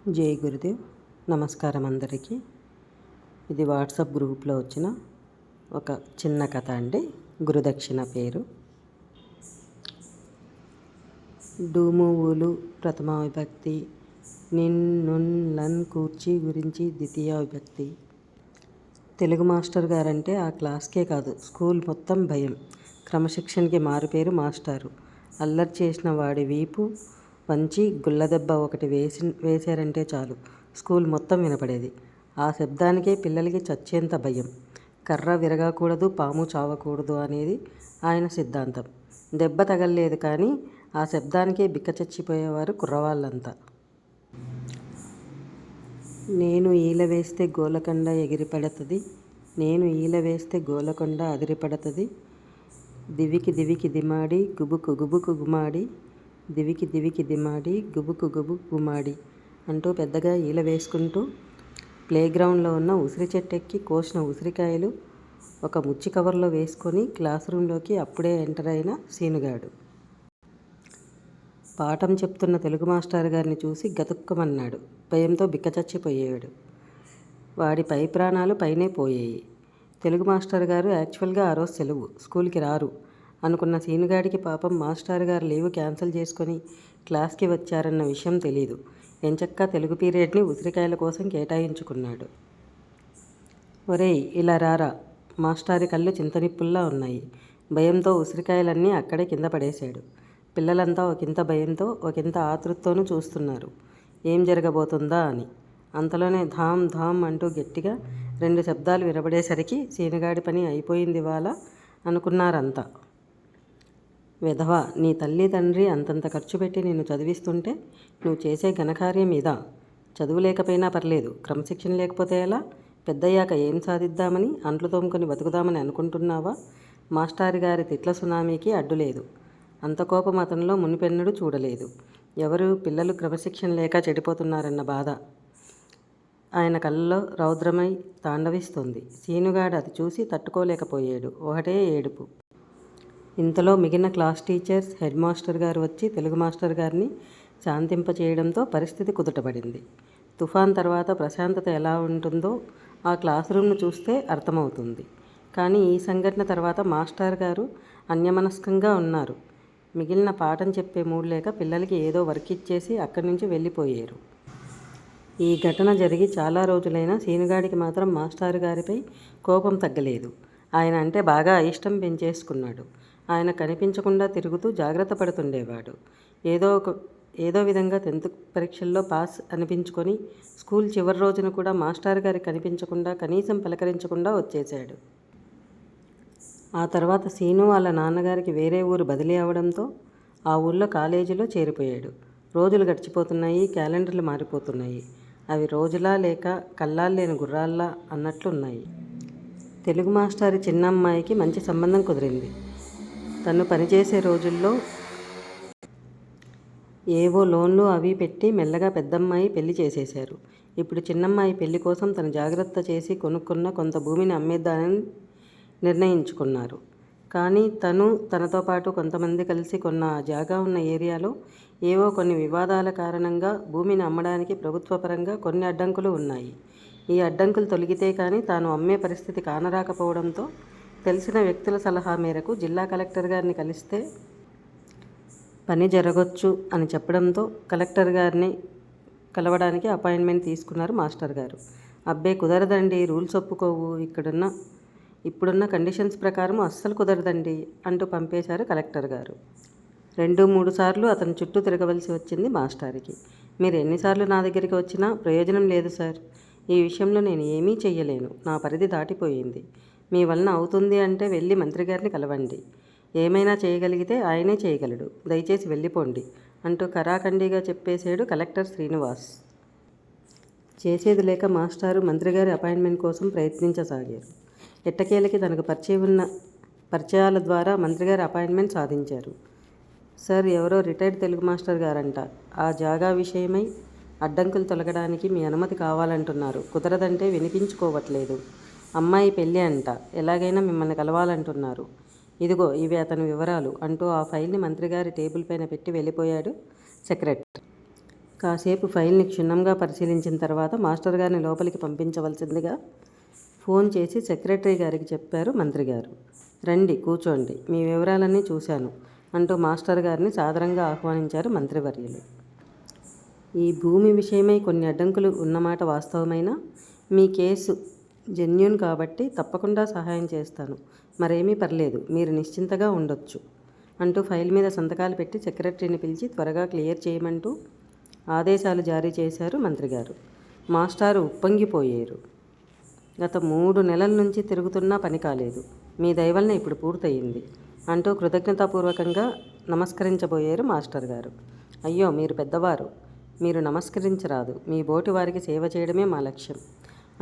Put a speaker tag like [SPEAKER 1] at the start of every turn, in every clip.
[SPEAKER 1] జై గురుదేవ్. నమస్కారం అందరికీ. ఇది వాట్సాప్ గ్రూప్లో వచ్చిన ఒక చిన్న కథ అండి. గురుదక్షిణ పేరు. డూమువులు ప్రథమ విభక్తి, నిన్ నున్ లన్ కూర్చి గురించి ద్వితీయ విభక్తి. తెలుగు మాస్టర్ గారంటే ఆ క్లాస్కే కాదు స్కూల్ మొత్తం భయం. క్రమశిక్షణకి మారుపేరు మాస్టారు. అల్లరి చేసిన వాడి వీపు వంచి గుల్లదెబ్బ ఒకటి వేశారంటే చాలు స్కూల్ మొత్తం వినపడేది. ఆ శబ్దానికే పిల్లలకి చచ్చేంత భయం. కర్ర విరగకూడదు, పాము చావకూడదు అనేది ఆయన సిద్ధాంతం. దెబ్బ తగల్లేదు కానీ ఆ శబ్దానికే బిక్కచచ్చిపోయేవారు కుర్రవాళ్ళంతా. నేను ఈల వేస్తే గోలకొండ ఎగిరిపడతది, నేను ఈల వేస్తే గోలకొండ అదిరిపడతది, దివికి దివికి దిమాడి గుబుకు గుబుకు గుమాడి, దివికి దివికి దిమాడి గుబుకు గుబుకు గుమాడి అంటూ పెద్దగా ఈల వేసుకుంటూ ప్లేగ్రౌండ్లో ఉన్న ఉసిరి చెట్టెక్కి కోసిన ఉసిరికాయలు ఒక ముచ్చి కవర్లో వేసుకొని క్లాస్ రూమ్లోకి అప్పుడే ఎంటర్ అయిన సీనుగాడు. పాఠం చెప్తున్న తెలుగు మాస్టర్ గారిని చూసి గతుక్కమన్నాడు. భయంతో బిక్కచచ్చిపోయాడు. వాడి పై ప్రాణాలు పైనే పోయాయి. తెలుగు మాస్టర్ గారు యాక్చువల్గా ఆ రోజు సెలవు, స్కూల్కి రారు అనుకున్న సీనుగాడికి పాపం మాస్టర్ గారు లీవ్ క్యాన్సిల్ చేసుకొని క్లాస్కి వచ్చారన్న విషయం తెలీదు. ఎంచక్కా తెలుగు పీరియడ్ని ఉసిరికాయల కోసం కేటాయించుకున్నాడు. ఒరేయ్ ఇలా రారా. మాస్టారి కళ్ళు చింతనిప్పుల్లా ఉన్నాయి. భయంతో ఉసిరికాయలన్నీ అక్కడే కింద పడేశాడు. పిల్లలంతా ఒకంత భయంతో ఒకంత ఆతృతతోనూ చూస్తున్నారు ఏం జరగబోతుందా అని. అంతలోనే ధామ్ ధామ్ అంటూ గట్టిగా 2 శబ్దాలు వినబడేసరికి సీనుగాడి పని అయిపోయింది వాళ్ళ అనుకున్నారంతా. వెధవ, నీ తల్లి తండ్రి అంతంత ఖర్చు పెట్టి నిన్ను చదివిస్తుంటే నువ్వు చేసే ఘనకార్యం ఇదా? చదువు లేకపోయినా పర్లేదు, క్రమశిక్షణ లేకపోతే ఎలా? పెద్దయ్యాక ఏం సాధిద్దామని, అంట్లు తోముకొని బతుకుదామని అనుకుంటున్నావా? మాస్టారి గారి తిట్ల సునామీకి అడ్డులేదు. అంత కోపం అతనిలో మునిపెన్నడూ చూడలేదు. ఎవరు పిల్లలు క్రమశిక్షణ లేక చెడిపోతున్నారన్న బాధ ఆయన కళ్ళలో రౌద్రమై తాండవిస్తుంది. సీనుగాడు అది చూసి తట్టుకోలేకపోయాడు. ఒకటే ఏడుపు. ఇంతలో మిగిలిన క్లాస్ టీచర్స్, హెడ్ మాస్టర్ గారు వచ్చి తెలుగు మాస్టర్ గారిని శాంతింపచేయడంతో పరిస్థితి కుదుటపడింది. తుఫాన్ తర్వాత ప్రశాంతత ఎలా ఉంటుందో ఆ క్లాస్ రూమ్ను చూస్తే అర్థమవుతుంది. కానీ ఈ సంఘటన తర్వాత మాస్టర్ గారు అన్యమనస్కంగా ఉన్నారు. మిగిలిన పాఠం చెప్పే మూడు లేక పిల్లలకి ఏదో వర్క్ ఇచ్చేసి అక్కడి నుంచి వెళ్ళిపోయారు. ఈ ఘటన జరిగి చాలా రోజులైనా సీనుగాడికి మాత్రం మాస్టర్ గారిపై కోపం తగ్గలేదు. ఆయన అంటే బాగా అయిష్టం పెంచేసుకున్నాడు. ఆయన కనిపించకుండా తిరుగుతూ జాగ్రత్త పడుతుండేవాడు. ఏదో విధంగా 10th పరీక్షల్లో పాస్ అనిపించుకొని స్కూల్ చివరి రోజున కూడా మాస్టర్ గారికి కనిపించకుండా, కనీసం పలకరించకుండా వచ్చేశాడు. ఆ తర్వాత సీను వాళ్ళ నాన్నగారికి వేరే ఊరు బదిలీ అవడంతో ఆ ఊళ్ళో కాలేజీలో చేరిపోయాడు. రోజులు గడిచిపోతున్నాయి, క్యాలెండర్లు మారిపోతున్నాయి. అవి రోజులా లేక కళ్ళాల్లేని గుర్రాల్లా అన్నట్లున్నాయి. తెలుగు మాస్టారి చిన్నమ్మాయికి మంచి సంబంధం కుదిరింది. తను పనిచేసే రోజుల్లో ఏవో లోన్లు అవి పెట్టి మెల్లగా పెద్దమ్మాయి పెళ్లి చేసేశారు. ఇప్పుడు చిన్నమ్మాయి పెళ్లి కోసం తను జాగ్రత్త చేసి కొనుక్కున్న కొంత భూమిని అమ్మేద్దానని నిర్ణయించుకున్నారు. కానీ తనతో పాటు కొంతమంది కలిసి కొన్న ఆ జాగా ఉన్న ఏరియాలో ఏవో కొన్ని వివాదాల కారణంగా భూమిని అమ్మడానికి ప్రభుత్వపరంగా కొన్ని అడ్డంకులు ఉన్నాయి. ఈ అడ్డంకులు తొలగితే కానీ తాను అమ్మే పరిస్థితి కానరాకపోవడంతో తెలిసిన వ్యక్తుల సలహా మేరకు జిల్లా కలెక్టర్ గారిని కలిస్తే పని జరగొచ్చు అని చెప్పడంతో కలెక్టర్ గారిని కలవడానికి అపాయింట్మెంట్ తీసుకున్నారు మాస్టర్ గారు. అబ్బే కుదరదండి, రూల్స్ ఒప్పుకోవు, ఇప్పుడున్న కండిషన్స్ ప్రకారం అస్సలు కుదరదండి అంటూ పంపేశారు కలెక్టర్ గారు. 2-3 సార్లు అతను చుట్టూ తిరగవలసి వచ్చింది మాస్టారికి. మీరు ఎన్నిసార్లు నా దగ్గరికి వచ్చినా ప్రయోజనం లేదు సార్. ఈ విషయంలో నేను ఏమీ చెయ్యలేను. నా పరిధి దాటిపోయింది. మీ వలన అవుతుంది అంటే వెళ్ళి మంత్రి గారిని కలవండి. ఏమైనా చేయగలిగితే ఆయనే చేయగలడు. దయచేసి వెళ్ళిపోండి అంటూ కరాఖండిగా చెప్పేశాడు కలెక్టర్ శ్రీనివాస్. చేసేది లేక మాస్టారు మంత్రిగారి అపాయింట్మెంట్ కోసం ప్రయత్నించసాగారు. ఎట్టకేలకి తనకు పరిచయాల ద్వారా మంత్రిగారి అపాయింట్మెంట్ సాధించారు. సార్, ఎవరో రిటైర్డ్ తెలుగు మాస్టర్ గారంట ఆ జాగా విషయమై అడ్డంకులు తొలగడానికి మీ అనుమతి కావాలంటున్నారు. కుదరదంటే వినిపించుకోవట్లేదు. అమ్మాయి పెళ్ళి అంట, ఎలాగైనా మిమ్మల్ని కలవాలంటున్నారు. ఇదిగో ఇవి అతని వివరాలు అంటూ ఆ ఫైల్ని మంత్రిగారి టేబుల్ పైన పెట్టి వెళ్ళిపోయాడు సెక్రటరీ. కాసేపు ఫైల్ని క్షుణ్ణంగా పరిశీలించిన తర్వాత మాస్టర్ గారిని లోపలికి పంపించవలసిందిగా ఫోన్ చేసి సెక్రటరీ గారికి చెప్పారు మంత్రి గారు. రండి, కూర్చోండి, మీ వివరాలన్నీ చూశాను అంటూ మాస్టర్ గారిని సాదరంగా ఆహ్వానించారు మంత్రివర్యులు. ఈ భూమి విషయమై కొన్ని అడ్డంకులు ఉన్నమాట వాస్తవమైనా మీ కేసు జెన్యూన్ కాబట్టి తప్పకుండా సహాయం చేస్తాను. మరేమీ పర్లేదు, మీరు నిశ్చింతగా ఉండొచ్చు అంటూ ఫైల్ మీద సంతకాలు పెట్టి సెక్రటరీని పిలిచి త్వరగా క్లియర్ చేయమంటూ ఆదేశాలు జారీ చేశారు మంత్రిగారు. మాస్టారు ఉప్పొంగిపోయారు. గత 3 నెలల నుంచి తిరుగుతున్నా పని కాలేదు. మీ దయవలన ఇప్పుడు పూర్తయింది అంటూ కృతజ్ఞతాపూర్వకంగా నమస్కరించబోయారు మాస్టర్ గారు. అయ్యో, మీరు పెద్దవారు, మీరు నమస్కరించరాదు, మీ బోటి వారికి సేవ చేయడమే మా లక్ష్యం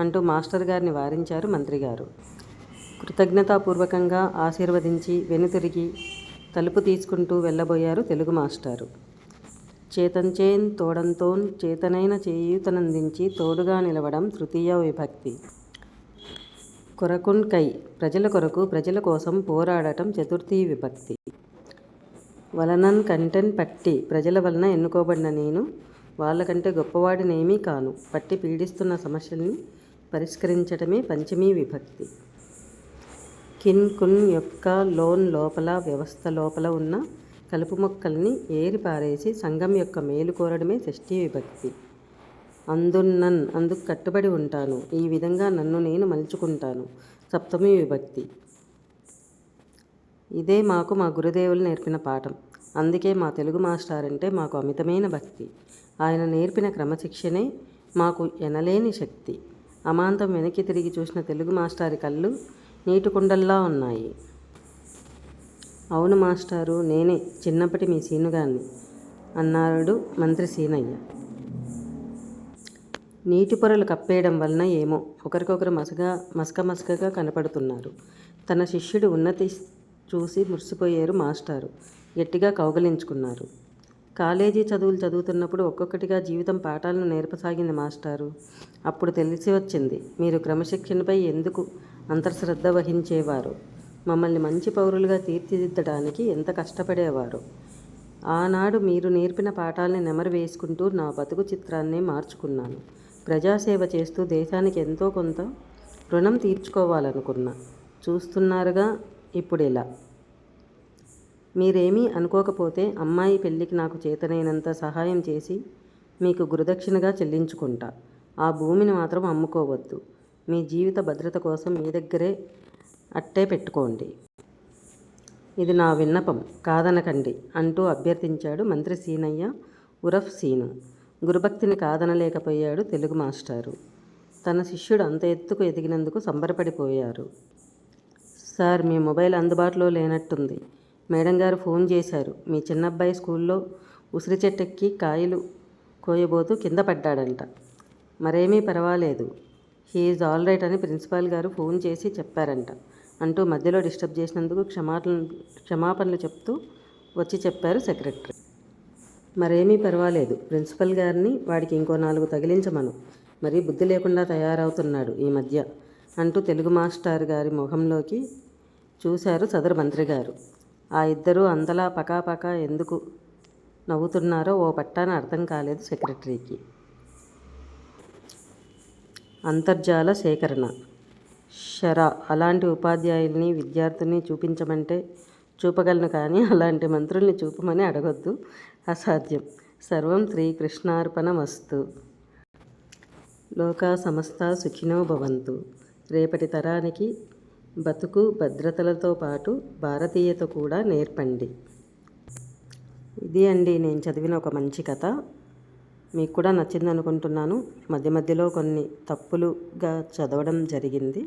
[SPEAKER 1] అంటూ మాస్టర్ గారిని వారించారు మంత్రిగారు. కృతజ్ఞతాపూర్వకంగా ఆశీర్వదించి వెనుతిరిగి తలుపు తీసుకుంటూ వెళ్ళబోయారు తెలుగు మాస్టారు. చేతంచేన్ తోడంతోన్ చేతనైన చేయూతనందించి తోడుగా నిలవడం తృతీయ విభక్తి. కొరకున్ కై ప్రజల కొరకు ప్రజల కోసం పోరాడటం చతుర్థీ విభక్తి. వలనన్ కంటెన్ పట్టి ప్రజల వలన ఎన్నుకోబడిన నేను వాళ్ళకంటే గొప్పవాడినేమీ కాను, పట్టి పీడిస్తున్న సమస్యల్ని పరిష్కరించటమే పంచమీ విభక్తి. కిన్ కున్ యొక్క లోన్ లోపల వ్యవస్థ లోపల ఉన్న కలుపు మొక్కల్ని ఏరి పారేసి సంఘం యొక్క మేలు కోరడమే షష్ఠీ విభక్తి. అందున్నన్ అందుకు కట్టుబడి ఉంటాను, ఈ విధంగా నన్ను నేను మలుచుకుంటాను సప్తమీ విభక్తి. ఇదే మాకు మా గురుదేవులు నేర్పిన పాఠం. అందుకే మా తెలుగు మాస్టర్ అంటే మాకు అమితమైన భక్తి. ఆయన నేర్పిన క్రమశిక్షణే మాకు ఎనలేని శక్తి. అమాంతం వెనక్కి తిరిగి చూసిన తెలుగు మాస్టారి కళ్ళు నీటి కుండల్లా ఉన్నాయి. అవును మాస్టారు, నేనే చిన్నప్పటి మీ సీనుగాన్ని అన్నాడు మంత్రి సీనయ్య. నీటి పొరలు కప్పేయడం వలన ఏమో ఒకరికొకరు మసకగా కనపడుతున్నారు. తన శిష్యుడి ఉన్నతి చూసి మురిసిపోయారు మాస్టారు. గట్టిగా కౌగలించుకున్నారు. కాలేజీ చదువులు చదువుతున్నప్పుడు ఒక్కొక్కటిగా జీవితం పాఠాలను నేర్పసాగింది మాస్టారు. అప్పుడు తెలిసి వచ్చింది మీరు క్రమశిక్షణపై ఎందుకు అంతర్శ్రద్ధ వహించేవారు, మమ్మల్ని మంచి పౌరులుగా తీర్చిదిద్దడానికి ఎంత కష్టపడేవారు. ఆనాడు మీరు నేర్పిన పాఠాలని నెమరు వేసుకుంటూ నా బతుకు చిత్రాన్ని మార్చుకున్నాను. ప్రజాసేవ చేస్తూ దేశానికి ఎంతో కొంత రుణం తీర్చుకోవాలనుకున్నా. చూస్తున్నారుగా ఇప్పుడిలా. మీరేమీ అనుకోకపోతే అమ్మాయి పెళ్ళికి నాకు చేతనైనంత సహాయం చేసి మీకు గురుదక్షిణగా చెల్లించుకుంటా. ఆ భూమిని మాత్రం అమ్ముకోవద్దు. మీ జీవిత భద్రత కోసం మీ దగ్గరే అట్టే పెట్టుకోండి. ఇది నా విన్నపం, కాదనకండి అంటూ అభ్యర్థించాడు మంత్రి సీనయ్య ఉరఫ్ సీను. గురుభక్తిని కాదనలేకపోయాడు తెలుగు మాస్టారు. తన శిష్యుడు అంత ఎత్తుకు ఎదిగినందుకు సంబరపడిపోయారు. సార్, మీ మొబైల్ అందుబాటులో లేనట్టుంది. మేడం గారు ఫోన్ చేశారు. మీ చిన్నబ్బాయి స్కూల్లో ఉసిరి చెట్టెక్కి కాయలు కోయబోతూ కింద పడ్డాడంట. మరేమీ పర్వాలేదు, హీఈస్ ఆల్ రైట్ అని ప్రిన్సిపాల్ గారు ఫోన్ చేసి చెప్పారంట అంటూ మధ్యలో డిస్టర్బ్ చేసినందుకు క్షమాపణలు చెప్తూ వచ్చి చెప్పారు సెక్రటరీ. మరేమీ పర్వాలేదు, ప్రిన్సిపల్ గారిని వాడికి ఇంకో 4 తగిలించమను, మరీ బుద్ధి లేకుండా తయారవుతున్నాడు ఈ మధ్య అంటూ తెలుగు మాస్టర్ గారి ముఖంలోకి చూశారు సదరు మంత్రి గారు. ఆ ఇద్దరూ అంతలా పకాపకా ఎందుకు నవ్వుతున్నారో ఓ పట్టాన అర్థం కాలేదు సెక్రటరీకి. అంతర్జాల సేకరణ. షరా అలాంటి ఉపాధ్యాయుల్ని విద్యార్థుల్ని చూపించమంటే చూపగలను, కానీ అలాంటి మంత్రుల్ని చూపమని అడగొద్దు, అసాధ్యం. సర్వం శ్రీకృష్ణార్పణమస్తు. లోకా సమస్తా సుఖినో భవంతు. రేపటి తరానికి బతుకు భద్రతలతో పాటు భారతీయత కూడా నేర్పండి. ఇది అండి నేను చదివిన ఒక మంచి కథ. మీకు కూడా నచ్చింది అనుకుంటున్నాను. మధ్య మధ్యలో కొన్ని తప్పులుగా చదవడం జరిగింది,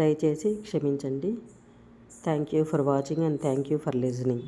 [SPEAKER 1] దయచేసి క్షమించండి. Thank you for watching and thank you for listening.